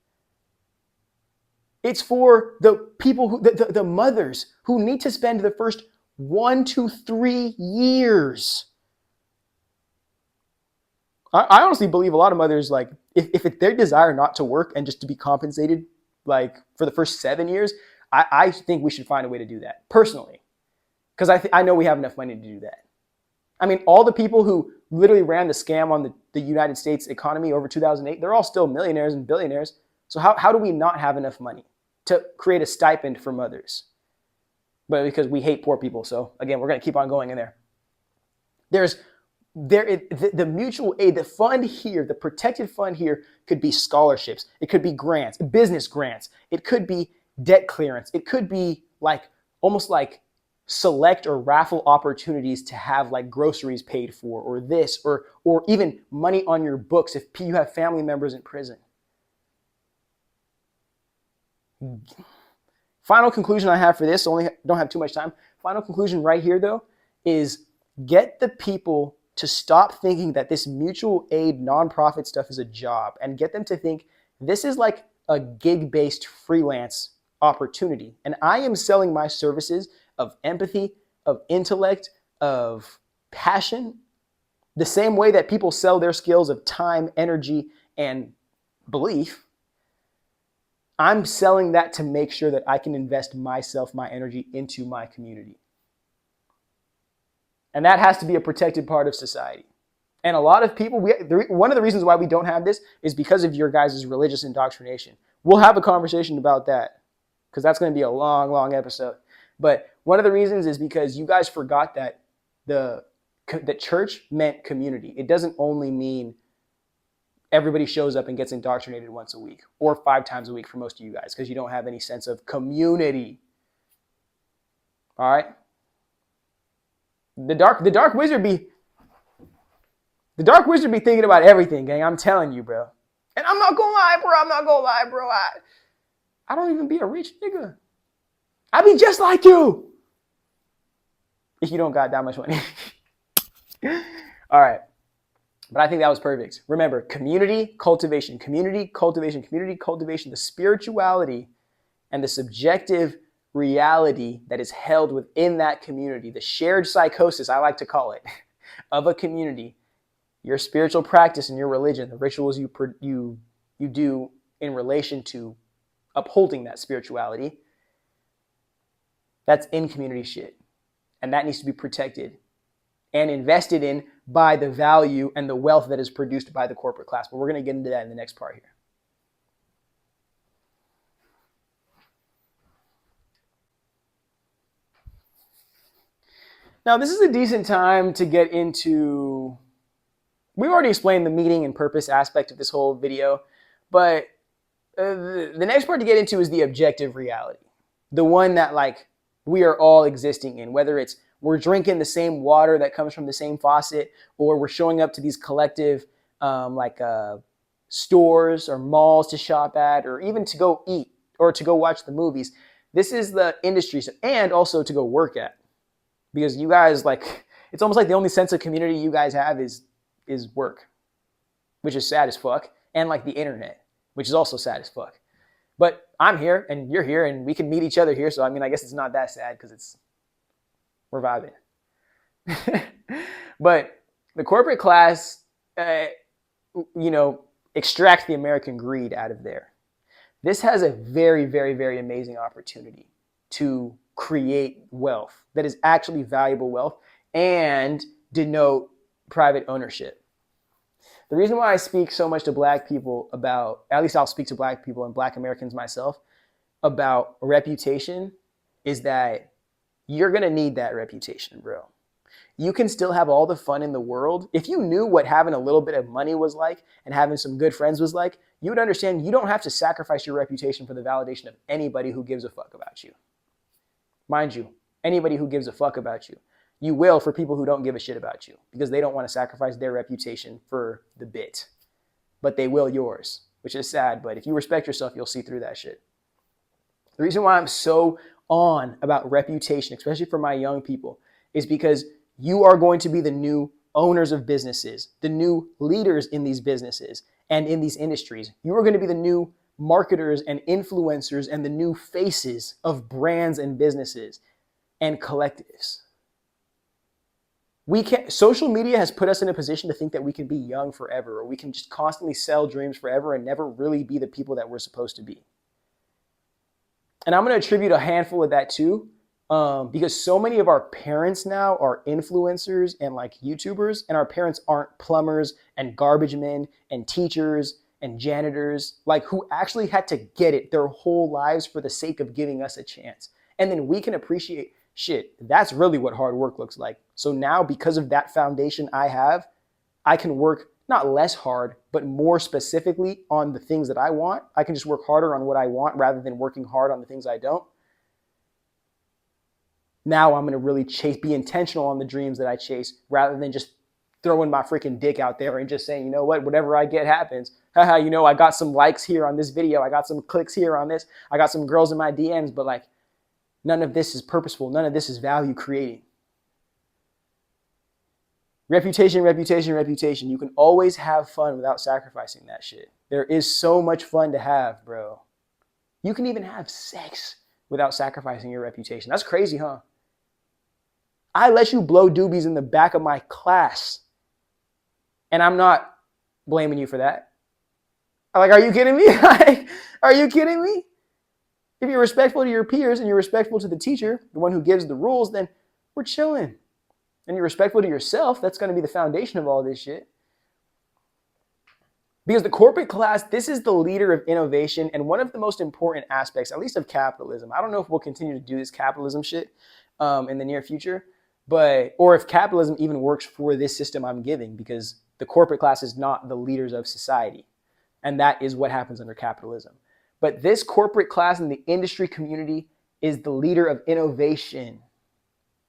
It's for the people, the mothers who need to spend the first 1 to 3 years. I honestly believe a lot of mothers, like, if it's their desire not to work and just to be compensated like for the first 7 years, I think we should find a way to do that personally, because I know we have enough money to do that. I mean, all the people who literally ran the scam on the United States economy over 2008, they're all still millionaires and billionaires. So how do we not have enough money to create a stipend for mothers? But because we hate poor people. So again, we're going to keep on going in there. The mutual aid, the fund here, the protected fund here could be scholarships. It could be grants, business grants. It could be debt clearance. It could be like almost like select or raffle opportunities to have like groceries paid for, or this, or even money on your books if you have family members in prison. Final conclusion I have for this, only don't have too much time. Final conclusion right here though is get the people to stop thinking that this mutual aid nonprofit stuff is a job, and get them to think this is like a gig-based freelance opportunity. And I am selling my services of empathy, of intellect, of passion, the same way that people sell their skills of time, energy, and belief. I'm selling that to make sure that I can invest myself, my energy into my community. And that has to be a protected part of society. And a lot of people, one of the reasons why we don't have this is because of your guys' religious indoctrination. We'll have a conversation about that because that's going to be a long, long episode. But one of the reasons is because you guys forgot that the church meant community. It doesn't only mean everybody shows up and gets indoctrinated once a week or 5 times a week for most of you guys, because you don't have any sense of community. All right? The dark wizard be thinking about everything, gang. I'm telling you, bro. And I'm not gonna lie, bro. I don't even be a rich nigga. I be just like you. If you don't got that much money. All right. But I think that was perfect. Remember, community cultivation, the spirituality and the subjective reality that is held within that community, the shared psychosis, I like to call it, of a community, your spiritual practice and your religion, the rituals you do in relation to upholding that spirituality, that's in community shit. And that needs to be protected and invested in by the value and the wealth that is produced by the corporate class. But we're going to get into that in the next part here. Now, this is a decent time to get into, we've already explained the meaning and purpose aspect of this whole video, but the next part to get into is the objective reality. The one that like we are all existing in, whether it's we're drinking the same water that comes from the same faucet, or we're showing up to these collective stores or malls to shop at, or even to go eat or to go watch the movies. This is the industry, and also to go work at. Because you guys, like, it's almost like the only sense of community you guys have is work, which is sad as fuck, and like the internet, which is also sad as fuck. But I'm here and you're here and we can meet each other here. So, I mean, I guess it's not that sad because we're vibing. But the corporate class, extracts the American greed out of there. This has a very, very, very amazing opportunity to create wealth that is actually valuable wealth and denote private ownership. The reason why I speak so much to black people about, at least I'll speak to black people and black Americans myself, about reputation is that you're going to need that reputation, bro. You can still have all the fun in the world. If you knew what having a little bit of money was like and having some good friends was like, you would understand you don't have to sacrifice your reputation for the validation of anybody who gives a fuck about you. Mind you, anybody who gives a fuck about you. You will for people who don't give a shit about you because they don't want to sacrifice their reputation for the bit. But they will yours, which is sad. But if you respect yourself, you'll see through that shit. The reason why I'm so on about reputation, especially for my young people, is because you are going to be the new owners of businesses, the new leaders in these businesses and in these industries. You are going to be the new marketers and influencers and the new faces of brands and businesses and collectives. Social media has put us in a position to think that we can be young forever, or we can just constantly sell dreams forever and never really be the people that we're supposed to be. And I'm going to attribute a handful of that too, because so many of our parents now are influencers and like YouTubers, and our parents aren't plumbers and garbage men and teachers and janitors, like who actually had to get it their whole lives for the sake of giving us a chance. And then we can appreciate shit. That's really what hard work looks like. So now, because of that foundation I have, I can work not less hard, but more specifically on the things that I want. I can just work harder on what I want rather than working hard on the things I don't. Now I'm going to really be intentional on the dreams that I chase rather than just throwing my freaking dick out there and just saying, you know what, whatever I get happens. Haha, you know, I got some likes here on this video. I got some clicks here on this. I got some girls in my DMs, but like none of this is purposeful. None of this is value creating. Reputation, reputation, reputation. You can always have fun without sacrificing that shit. There is so much fun to have, bro. You can even have sex without sacrificing your reputation. That's crazy, huh? I let you blow doobies in the back of my class, and I'm not blaming you for that. Like, are you kidding me? Like, are you kidding me? If you're respectful to your peers and you're respectful to the teacher, the one who gives the rules, then we're chilling. And you're respectful to yourself, that's going to be the foundation of all this shit. Because the corporate class, this is the leader of innovation and one of the most important aspects, at least of capitalism. I don't know if we'll continue to do this capitalism shit in the near future, or if capitalism even works for this system I'm giving, because the corporate class is not the leaders of society. And that is what happens under capitalism. But this corporate class in the industry community is the leader of innovation.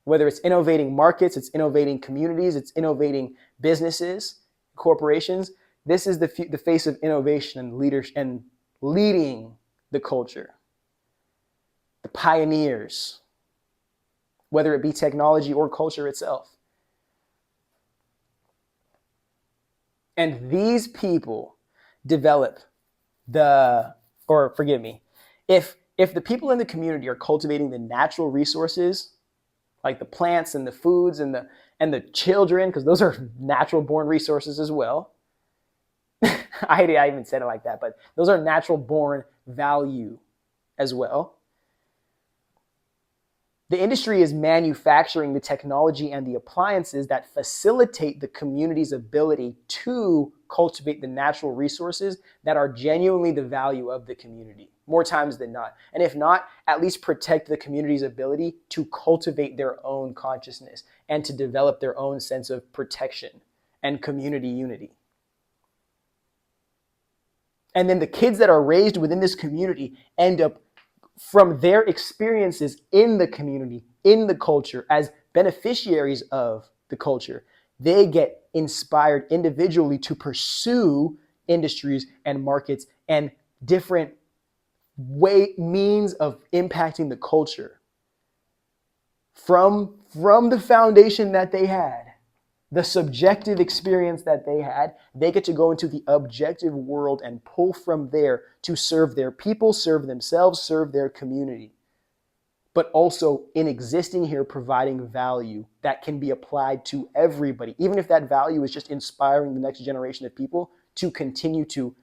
Whether it's innovating markets, it's innovating communities, it's innovating businesses, corporations. This is the face of innovation and leadership and leading the culture. The pioneers, whether it be technology or culture itself. And these people develop if the people in the community are cultivating the natural resources, like the plants and the foods and the children, because those are natural born resources as well. I even said it like that, but those are natural born value as well. The industry is manufacturing the technology and the appliances that facilitate the community's ability to cultivate the natural resources that are genuinely the value of the community, more times than not. And if not, at least protect the community's ability to cultivate their own consciousness and to develop their own sense of protection and community unity. And then the kids that are raised within this community end up, from their experiences in the community, in the culture, as beneficiaries of the culture, they get inspired individually to pursue industries and markets and different means of impacting the culture from the foundation that they had, the subjective experience that they had. They get to go into the objective world and pull from there to serve their people, serve themselves, serve their community. But also in existing here, providing value that can be applied to everybody, even if that value is just inspiring the next generation of people to continue to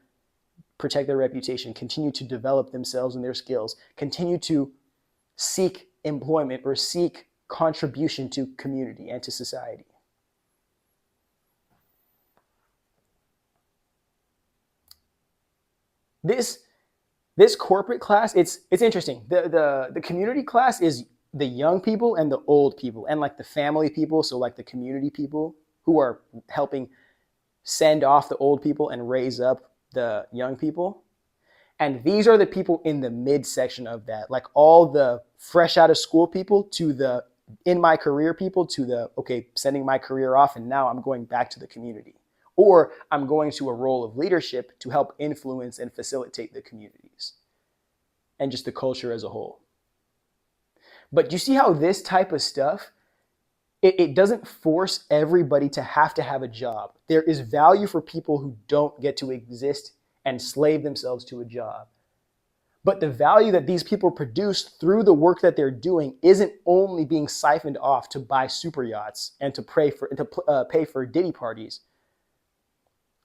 protect their reputation, continue to develop themselves and their skills, continue to seek employment or seek contribution to community and to society. This corporate class, it's interesting. The community class is the young people and the old people and like the family people, so like the community people who are helping send off the old people and raise up the young people. And these are the people in the midsection of that, like all the fresh out of school people to the in my career people to the, okay, sending my career off and now I'm going back to the community. Or I'm going to a role of leadership to help influence and facilitate the communities and just the culture as a whole. But you see how this type of stuff, it doesn't force everybody to have a job. There is value for people who don't get to exist and slave themselves to a job. But the value that these people produce through the work that they're doing isn't only being siphoned off to buy super yachts and to pay for Diddy parties.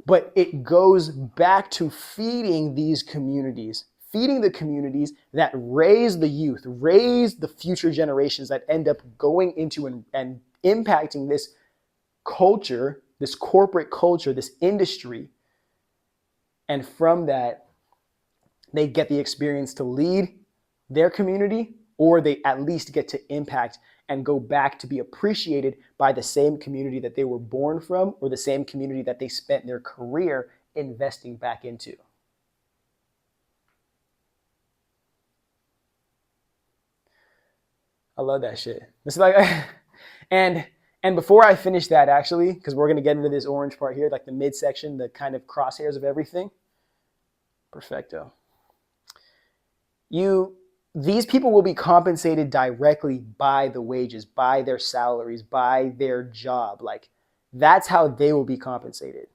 But it goes back to feeding these communities, feeding the communities that raise the youth, raise the future generations that end up going into and impacting this culture, this corporate culture, this industry. And from that, they get the experience to lead their community, or they at least get to impact and go back to be appreciated by the same community that they were born from, or the same community that they spent their career investing back into. I love that shit. It's like, and before I finish that, actually, because we're gonna get into this orange part here, like the midsection, the kind of crosshairs of everything. Perfecto. These people will be compensated directly by the wages, by their salaries, by their job. Like, that's how they will be compensated.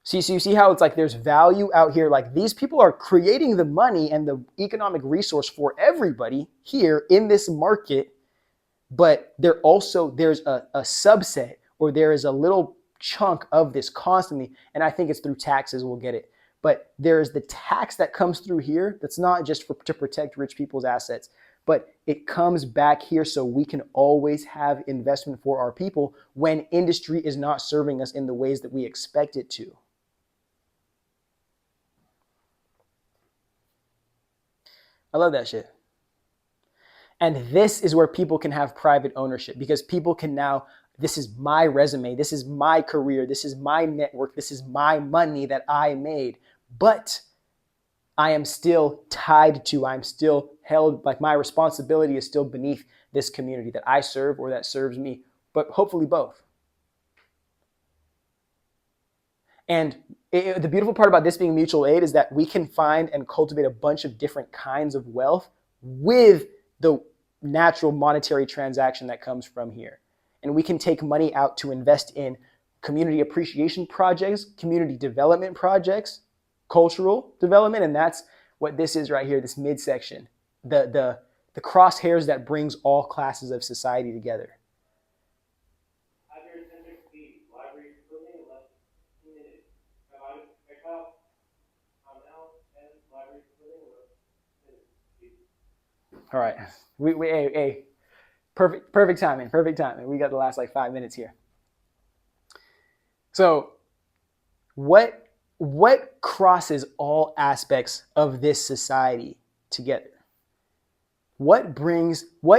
So you see how it's like there's value out here. Like, these people are creating the money and the economic resource for everybody here in this market, but there's a subset, or there is a little chunk of this constantly, and I think it's through taxes we'll get it. But there's the tax that comes through here that's not just to protect rich people's assets, but it comes back here so we can always have investment for our people when industry is not serving us in the ways that we expect it to. I love that shit. And this is where people can have private ownership, because people can now, this is my resume, this is my career, this is my network, this is my money that I made. But I am still tied to, I'm still held, like my responsibility is still beneath this community that I serve or that serves me, but hopefully both. And the beautiful part about this being mutual aid is that we can find and cultivate a bunch of different kinds of wealth with the natural monetary transaction that comes from here. And we can take money out to invest in community appreciation projects, community development projects, cultural development, and that's what this is right here, this midsection, the crosshairs that brings all classes of society together. All right, hey, perfect timing. We got the last like 5 minutes here. So what crosses all aspects of this society together? What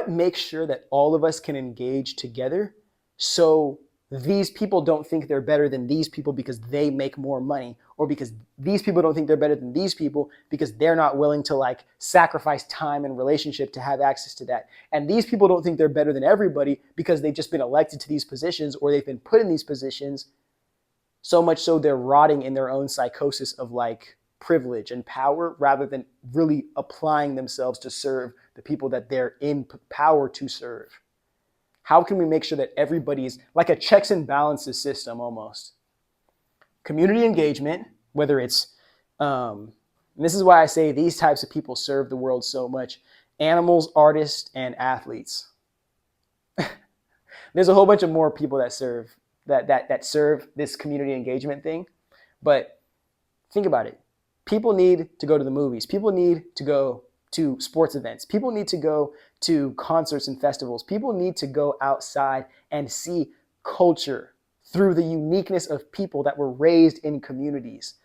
makes sure that all of us can engage together so these people don't think they're better than these people because they make more money, or because these people don't think they're better than these people because they're not willing to like sacrifice time and relationship to have access to that. And these people don't think they're better than everybody because they've just been elected to these positions, or they've been put in these positions, so much so they're rotting in their own psychosis of like privilege and power rather than really applying themselves to serve the people that they're in power to serve. How can we make sure that everybody's like a checks and balances system almost? Community engagement, whether it's, and this is why I say these types of people serve the world so much: animals, artists, and athletes. There's a whole bunch of more people that serve this community engagement thing. But think about it. People need to go to the movies. People need to go to sports events. People need to go to concerts and festivals. People need to go outside and see culture through the uniqueness of people that were raised in communities.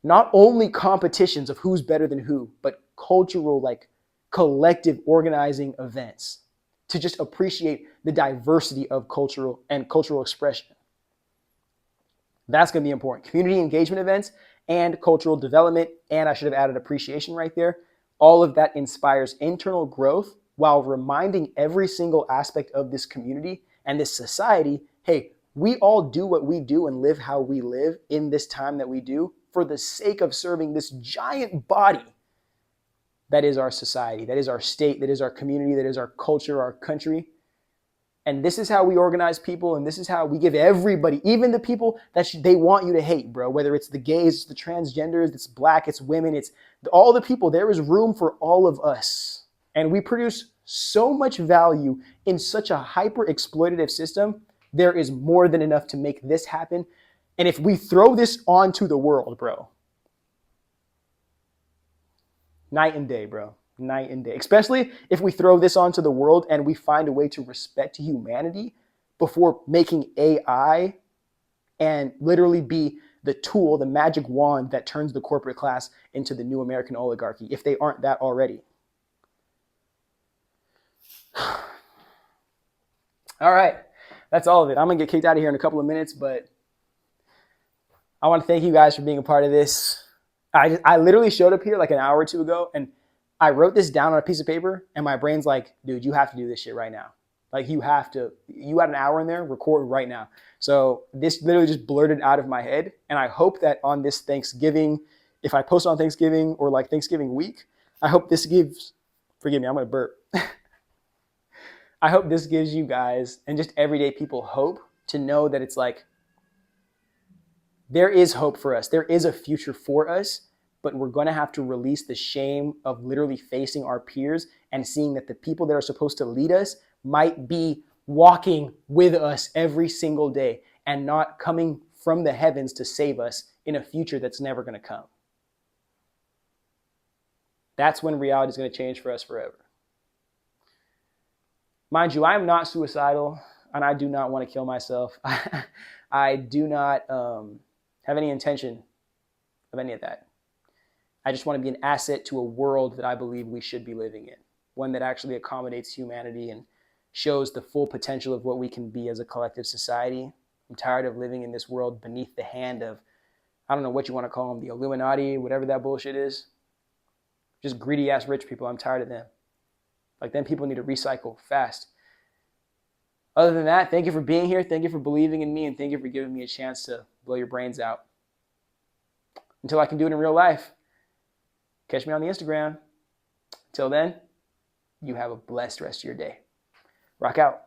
Not only competitions of who's better than who, but cultural, like collective organizing events to just appreciate the diversity of cultural expression. That's going to be important. Community engagement events and cultural development, and I should have added appreciation right there. All of that inspires internal growth while reminding every single aspect of this community and this society, hey, we all do what we do and live how we live in this time that we do for the sake of serving this giant body that is our society, that is our state, that is our community, that is our culture, our country. And this is how we organize people, and this is how we give everybody, even the people that they want you to hate, bro, whether it's the gays, it's the transgenders, it's black, it's women, it's all the people. There is room for all of us. And we produce so much value in such a hyper-exploitative system. There is more than enough to make this happen. And if we throw this onto the world, bro, Night and day, bro. Night and day. Especially if we throw this onto the world and we find a way to respect humanity before making AI and literally be the tool, the magic wand that turns the corporate class into the new American oligarchy, if they aren't that already. All right, that's all of it. I'm gonna get kicked out of here in a couple of minutes, but I want to thank you guys for being a part of this. I literally showed up here like an hour or two ago, and I wrote this down on a piece of paper, and my brain's like, dude, you have to do this shit right now. Like, you have to, you had an hour in there, record right now. So this literally just blurted out of my head, and I hope that on this Thanksgiving, if I post on Thanksgiving or like Thanksgiving week, I hope this gives, forgive me, I'm gonna burp. I hope this gives you guys and just everyday people hope to know that it's like, there is hope for us. There is a future for us, but we're going to have to release the shame of literally facing our peers and seeing that the people that are supposed to lead us might be walking with us every single day and not coming from the heavens to save us in a future that's never going to come. That's when reality is going to change for us forever. Mind you, I am not suicidal, and I do not want to kill myself. I do not have any intention of any of that. I just want to be an asset to a world that I believe we should be living in, one that actually accommodates humanity and shows the full potential of what we can be as a collective society. I'm tired of living in this world beneath the hand of, I don't know what you want to call them, the Illuminati, whatever that bullshit is. Just greedy ass rich people. I'm tired of them. Like, then people need to recycle fast. Other than that, thank you for being here. Thank you for believing in me, and thank you for giving me a chance to blow your brains out. Until I can do it in real life, catch me on the Instagram. Until then, you have a blessed rest of your day. Rock out.